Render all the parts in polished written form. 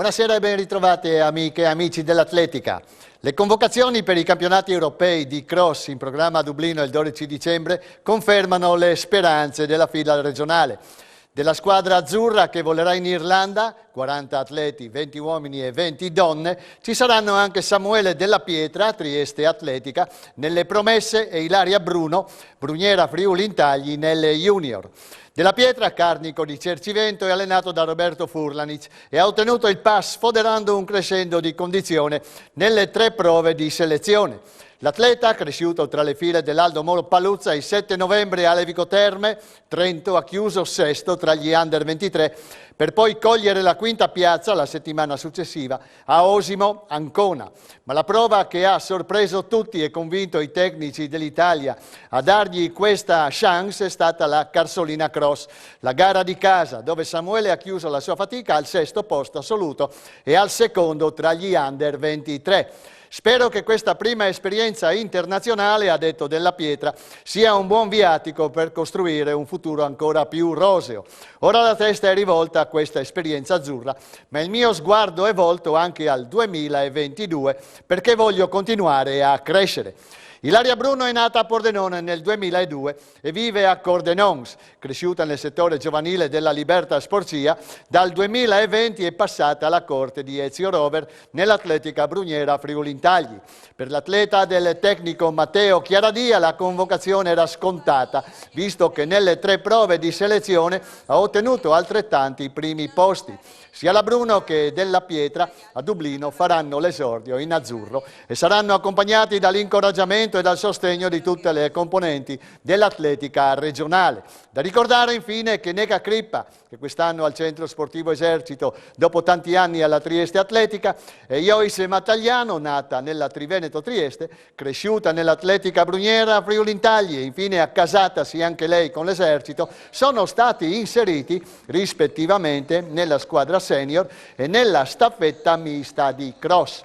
Buonasera e ben ritrovate amiche e amici dell'atletica. Le convocazioni per i campionati europei di cross in programma a Dublino il 12 dicembre confermano le speranze della fila regionale. Della squadra azzurra che volerà in Irlanda, 40 atleti, 20 uomini e 20 donne, ci saranno anche Samuele Della Pietra, Trieste Atletica, nelle promesse e Ilaria Bruno, Bruniera Friuli Intagli, nelle junior. Della Pietra, carnico di Cercivento, è allenato da Roberto Furlanic e ha ottenuto il pass sfoderando un crescendo di condizione nelle 3 prove di selezione. L'atleta, cresciuto tra le file dell'Aldo Moro Paluzza, il 7 novembre a Levico Terme, Trento, ha chiuso sesto tra gli under 23, per poi cogliere la quinta piazza la settimana successiva a Osimo, Ancona. Ma la prova che ha sorpreso tutti e convinto i tecnici dell'Italia a dargli questa chance è stata la Carsolina Cross, la gara di casa, dove Samuele ha chiuso la sua fatica al 6° posto assoluto e al 2° tra gli under 23. Spero che questa prima esperienza internazionale, ha detto Della Pietra, sia un buon viatico per costruire un futuro ancora più roseo. Ora la testa è rivolta a questa esperienza azzurra, ma il mio sguardo è volto anche al 2022 perché voglio continuare a crescere. Ilaria Bruno è nata a Pordenone nel 2002 e vive a Cordenons. Cresciuta nel settore giovanile della Liberta Sporcia, dal 2020 è passata alla corte di Ezio Rover nell'Atletica Bruniera Friuli Intagli. Per l'atleta del tecnico Matteo Chiaradia la convocazione era scontata, visto che nelle 3 prove di selezione ha ottenuto altrettanti primi posti. Sia la Bruno che Della Pietra a Dublino faranno l'esordio in azzurro e saranno accompagnati dall'incoraggiamento e dal sostegno di tutte le componenti dell'atletica regionale. Da ricordare infine che Nega Crippa, che quest'anno al Centro Sportivo Esercito dopo tanti anni alla Trieste Atletica, e Joyce Mattagliano, nata nella Triveneto Trieste, cresciuta nell'Atletica Bruniera Friuli Intagli e infine accasatasi anche lei con l'Esercito, sono stati inseriti rispettivamente nella squadra senior e nella staffetta mista di cross.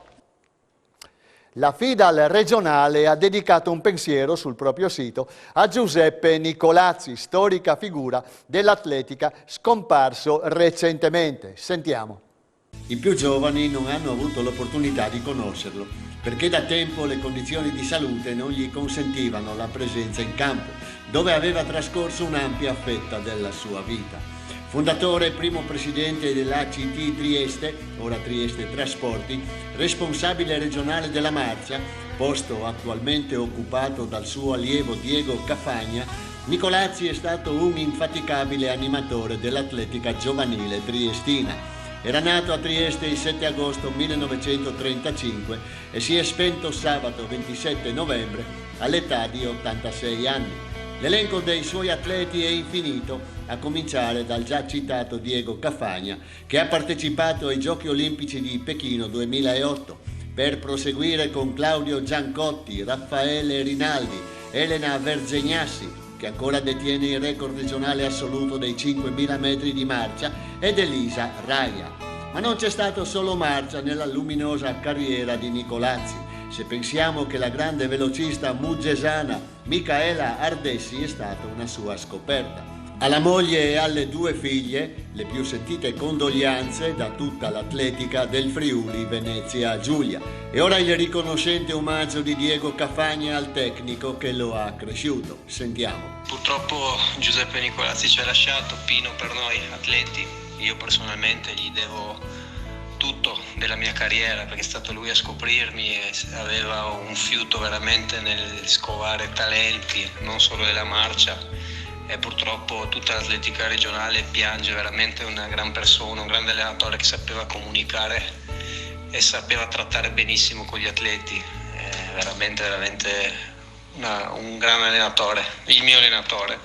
La FIDAL regionale ha dedicato un pensiero sul proprio sito a Giuseppe Nicolazzi, storica figura dell'atletica scomparso recentemente. Sentiamo. I più giovani non hanno avuto l'opportunità di conoscerlo, perché da tempo le condizioni di salute non gli consentivano la presenza in campo, dove aveva trascorso un'ampia fetta della sua vita. Fondatore e primo presidente dell'ACT Trieste, ora Trieste Trasporti, responsabile regionale della Marcia, posto attualmente occupato dal suo allievo Diego Cafagna, Nicolazzi è stato un infaticabile animatore dell'atletica giovanile triestina. Era nato a Trieste il 7 agosto 1935 e si è spento sabato 27 novembre all'età di 86 anni. L'elenco dei suoi atleti è infinito, a cominciare dal già citato Diego Cafagna, che ha partecipato ai Giochi Olimpici di Pechino 2008, per proseguire con Claudio Giancotti, Raffaele Rinaldi, Elena Verzegnassi, che ancora detiene il record regionale assoluto dei 5.000 metri di marcia, ed Elisa Raia. Ma non c'è stato solo marcia nella luminosa carriera di Nicolazzi. Se pensiamo che la grande velocista muggesana Micaela Ardessi è stata una sua scoperta. Alla moglie e alle 2 figlie le più sentite condoglianze da tutta l'atletica del Friuli Venezia Giulia. E ora il riconoscente omaggio di Diego Cafagna al tecnico che lo ha cresciuto. Sentiamo. Purtroppo Giuseppe Nicolazzi ci ha lasciato, Pino per noi atleti. Io personalmente gli devo tutto della mia carriera, perché è stato lui a scoprirmi e aveva un fiuto veramente nel scovare talenti, non solo della marcia, e purtroppo tutta l'atletica regionale piange veramente una gran persona, un grande allenatore che sapeva comunicare e sapeva trattare benissimo con gli atleti, veramente un gran allenatore, il mio allenatore.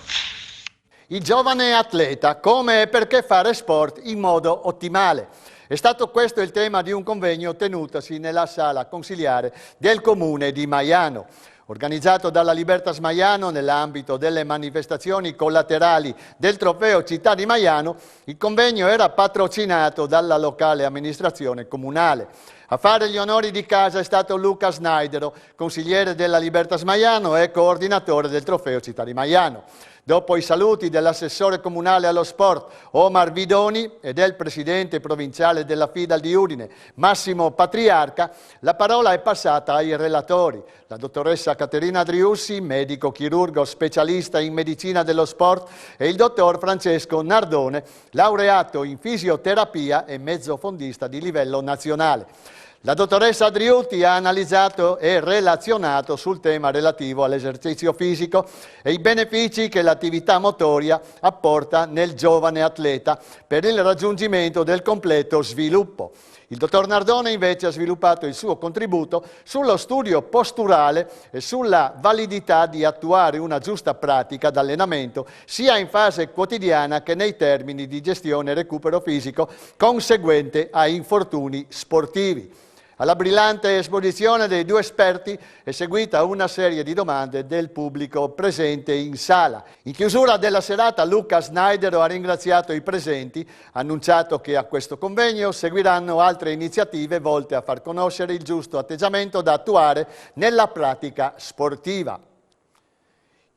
Il giovane atleta, come e perché fare sport in modo ottimale. È stato questo il tema di un convegno tenutosi nella sala consiliare del comune di Maiano. Organizzato dalla Libertas Maiano nell'ambito delle manifestazioni collaterali del trofeo Città di Maiano, il convegno era patrocinato dalla locale amministrazione comunale. A fare gli onori di casa è stato Luca Snaidero, consigliere della Libertas Maiano e coordinatore del trofeo Città di Maiano. Dopo i saluti dell'assessore comunale allo sport Omar Vidoni e del presidente provinciale della FIDAL di Udine Massimo Patriarca, la parola è passata ai relatori. La dottoressa Caterina Driussi, medico chirurgo specialista in medicina dello sport, e il dottor Francesco Nardone, laureato in fisioterapia e mezzofondista di livello nazionale. La dottoressa Adriutti ha analizzato e relazionato sul tema relativo all'esercizio fisico e i benefici che l'attività motoria apporta nel giovane atleta per il raggiungimento del completo sviluppo. Il dottor Nardone invece ha sviluppato il suo contributo sullo studio posturale e sulla validità di attuare una giusta pratica d'allenamento sia in fase quotidiana che nei termini di gestione e recupero fisico conseguente a infortuni sportivi. Alla brillante esposizione dei due esperti è seguita una serie di domande del pubblico presente in sala. In chiusura della serata Luca Snaidero ha ringraziato i presenti, annunciato che a questo convegno seguiranno altre iniziative volte a far conoscere il giusto atteggiamento da attuare nella pratica sportiva.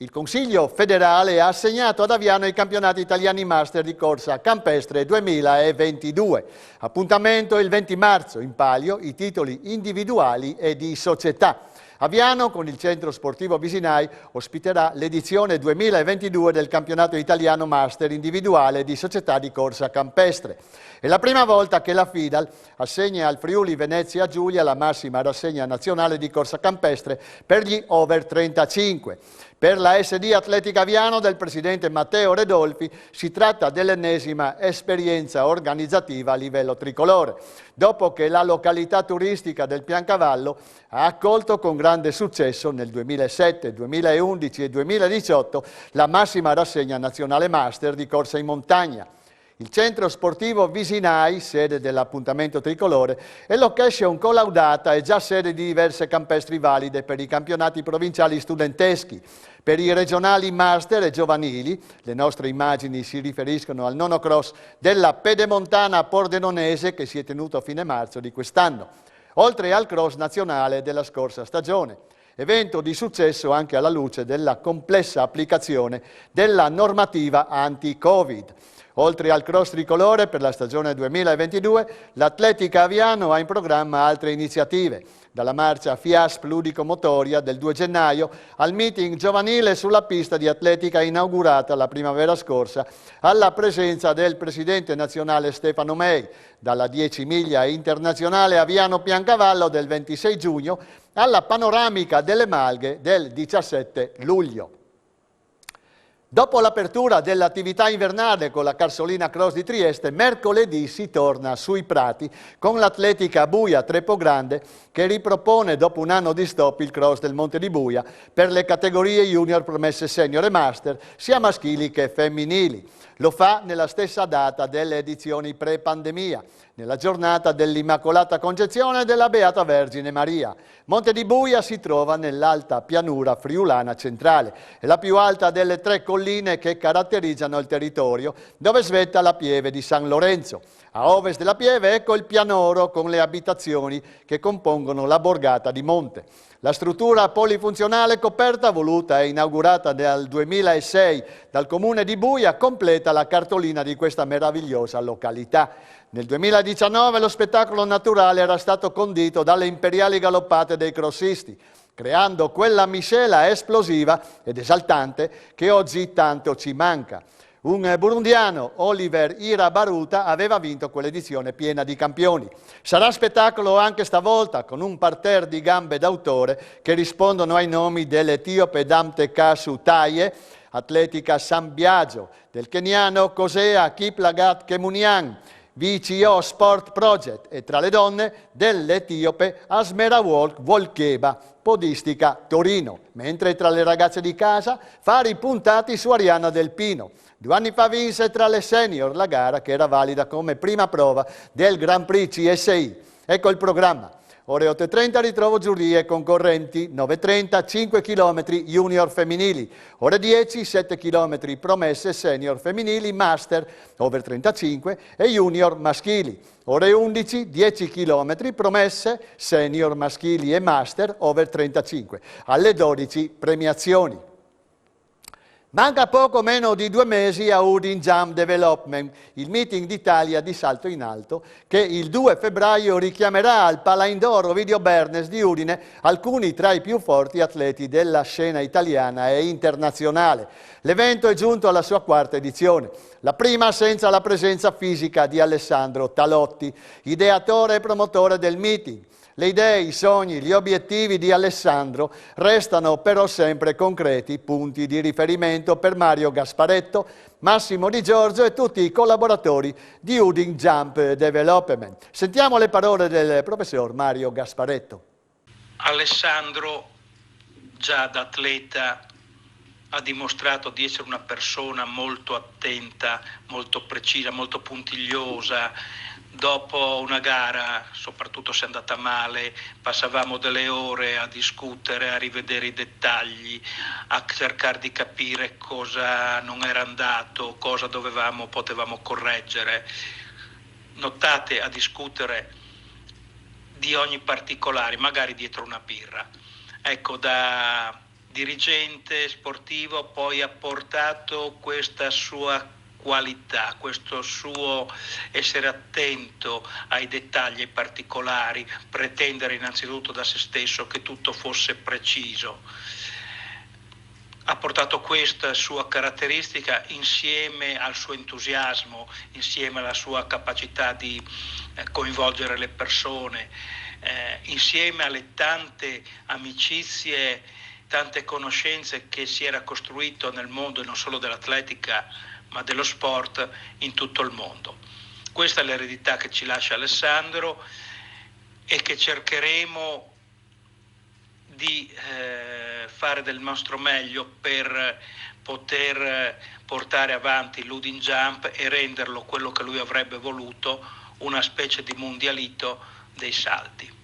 Il Consiglio federale ha assegnato ad Aviano i campionati italiani master di corsa campestre 2022. Appuntamento il 20 marzo, in palio i titoli individuali e di società. Aviano, con il centro sportivo Visinai, ospiterà l'edizione 2022 del campionato italiano master individuale di società di corsa campestre. È la prima volta che la FIDAL assegna al Friuli Venezia Giulia la massima rassegna nazionale di corsa campestre per gli over 35. Per la SD Atletica Aviano del presidente Matteo Redolfi si tratta dell'ennesima esperienza organizzativa a livello tricolore, dopo che la località turistica del Piancavallo ha accolto con grande successo nel 2007, 2011 e 2018 la massima rassegna nazionale master di corsa in montagna. Il centro sportivo Visinai, sede dell'appuntamento tricolore, è location collaudata e già sede di diverse campestri valide per i campionati provinciali studenteschi. Per i regionali master e giovanili, le nostre immagini si riferiscono al nono cross della Pedemontana Pordenonese che si è tenuto a fine marzo di quest'anno, oltre al cross nazionale della scorsa stagione. Evento di successo anche alla luce della complessa applicazione della normativa anti-Covid. Oltre al cross tricolore per la stagione 2022, l'Atletica Aviano ha in programma altre iniziative, dalla marcia FIASP ludico-motoria del 2 gennaio al meeting giovanile sulla pista di atletica inaugurata la primavera scorsa, alla presenza del presidente nazionale Stefano Mei, dalla 10 miglia internazionale Aviano Piancavallo del 26 giugno alla panoramica delle Malghe del 17 luglio. Dopo l'apertura dell'attività invernale con la Carsolina Cross di Trieste, mercoledì si torna sui prati con l'Atletica Buia Trepo Grande che ripropone dopo un anno di stop il cross del Monte di Buia per le categorie junior, promesse senior e master, sia maschili che femminili. Lo fa nella stessa data delle edizioni pre-pandemia, nella giornata dell'Immacolata Concezione della Beata Vergine Maria. Monte di Buia si trova nell'alta pianura friulana centrale, è la più alta delle 3 colline che caratterizzano il territorio, dove svetta la pieve di San Lorenzo. A ovest della pieve ecco il pianoro con le abitazioni che compongono la borgata di Monte. La struttura polifunzionale coperta, voluta e inaugurata nel 2006 dal Comune di Buia, completa la cartolina di questa meravigliosa località. Nel 2019 lo spettacolo naturale era stato condito dalle imperiali galoppate dei crossisti, creando quella miscela esplosiva ed esaltante che oggi tanto ci manca. Un burundiano, Oliver Ira Baruta, aveva vinto quell'edizione piena di campioni. Sarà spettacolo anche stavolta, con un parterre di gambe d'autore che rispondono ai nomi dell'etiope Damte Kasu Taye, Atletica San Biagio, del keniano Kosea Kiplagat Kemunian, VCO Sport Project e tra le donne dell'etiope Asmera Volkeba, podistica Torino, mentre tra le ragazze di casa fari puntati su Arianna Del Pino. 2 anni fa vinse tra le senior la gara che era valida come prima prova del Grand Prix CSI. Ecco il programma. Ore 8.30 ritrovo giurie e concorrenti, 9.30 5 km junior femminili, ore 10 7 km promesse senior femminili, master over 35 e junior maschili, ore 11 10 km promesse senior maschili e master over 35, alle 12 premiazioni. Manca poco meno di 2 mesi a Udine Jump Development, il meeting d'Italia di salto in alto, che il 2 febbraio richiamerà al Pala Indoor Ovidio Bernes di Udine alcuni tra i più forti atleti della scena italiana e internazionale. L'evento è giunto alla sua 4ª edizione, la prima senza la presenza fisica di Alessandro Talotti, ideatore e promotore del meeting. Le idee, i sogni, gli obiettivi di Alessandro restano però sempre concreti punti di riferimento per Mario Gasparetto, Massimo Di Giorgio e tutti i collaboratori di Udine Jump Development. Sentiamo le parole del professor Mario Gasparetto. Alessandro, già da atleta, ha dimostrato di essere una persona molto attenta, molto precisa, molto puntigliosa. Dopo una gara, soprattutto se è andata male, passavamo delle ore a discutere, a rivedere i dettagli, a cercare di capire cosa non era andato, cosa potevamo correggere. Notate, a discutere di ogni particolare, magari dietro una birra. Ecco, da dirigente sportivo poi ha portato questa sua qualità, questo suo essere attento ai dettagli, ai particolari, pretendere innanzitutto da se stesso che tutto fosse preciso. Ha portato questa sua caratteristica insieme al suo entusiasmo, insieme alla sua capacità di coinvolgere le persone, insieme alle tante amicizie, tante conoscenze che si era costruito nel mondo, e non solo dell'atletica, ma dello sport in tutto il mondo. Questa è l'eredità che ci lascia Alessandro e che cercheremo di fare del nostro meglio per poter portare avanti l'Udine Jump e renderlo quello che lui avrebbe voluto, una specie di mondialito dei salti.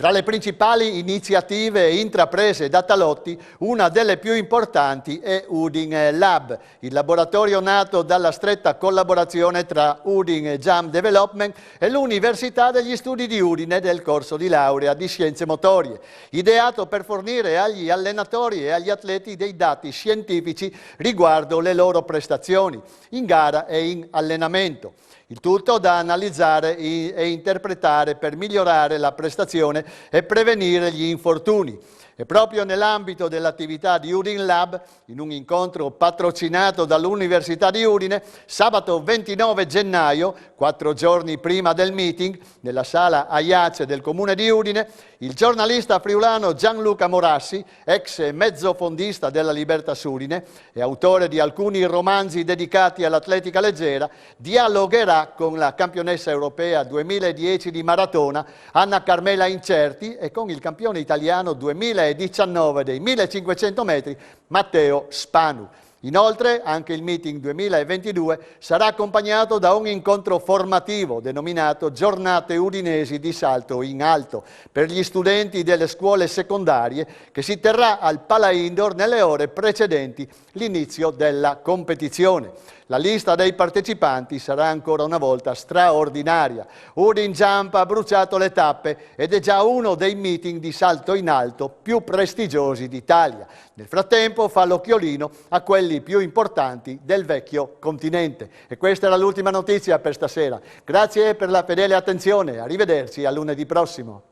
Tra le principali iniziative intraprese da Talotti, una delle più importanti è Udine Lab, il laboratorio nato dalla stretta collaborazione tra Udine Jump Development e l'Università degli Studi di Udine del corso di laurea di Scienze Motorie, ideato per fornire agli allenatori e agli atleti dei dati scientifici riguardo le loro prestazioni, in gara e in allenamento. Il tutto da analizzare e interpretare per migliorare la prestazione e prevenire gli infortuni. E proprio nell'ambito dell'attività di Udine Lab, in un incontro patrocinato dall'Università di Udine, sabato 29 gennaio, 4 giorni prima del meeting, nella sala Aiace del Comune di Udine, il giornalista friulano Gianluca Morassi, ex mezzofondista della Libertas Udine e autore di alcuni romanzi dedicati all'atletica leggera, dialogherà con la campionessa europea 2010 di maratona Anna Carmela Incerti e con il campione italiano 2019 dei 1500 metri Matteo Spanu. Inoltre, anche il meeting 2022 sarà accompagnato da un incontro formativo denominato Giornate Udinesi di Salto in Alto per gli studenti delle scuole secondarie che si terrà al Pala Indoor nelle ore precedenti l'inizio della competizione. La lista dei partecipanti sarà ancora una volta straordinaria. Udine Jump ha bruciato le tappe ed è già uno dei meeting di salto in alto più prestigiosi d'Italia. Nel frattempo fa l'occhiolino a quelli più importanti del vecchio continente. E questa era l'ultima notizia per stasera. Grazie per la fedele attenzione. Arrivederci a lunedì prossimo.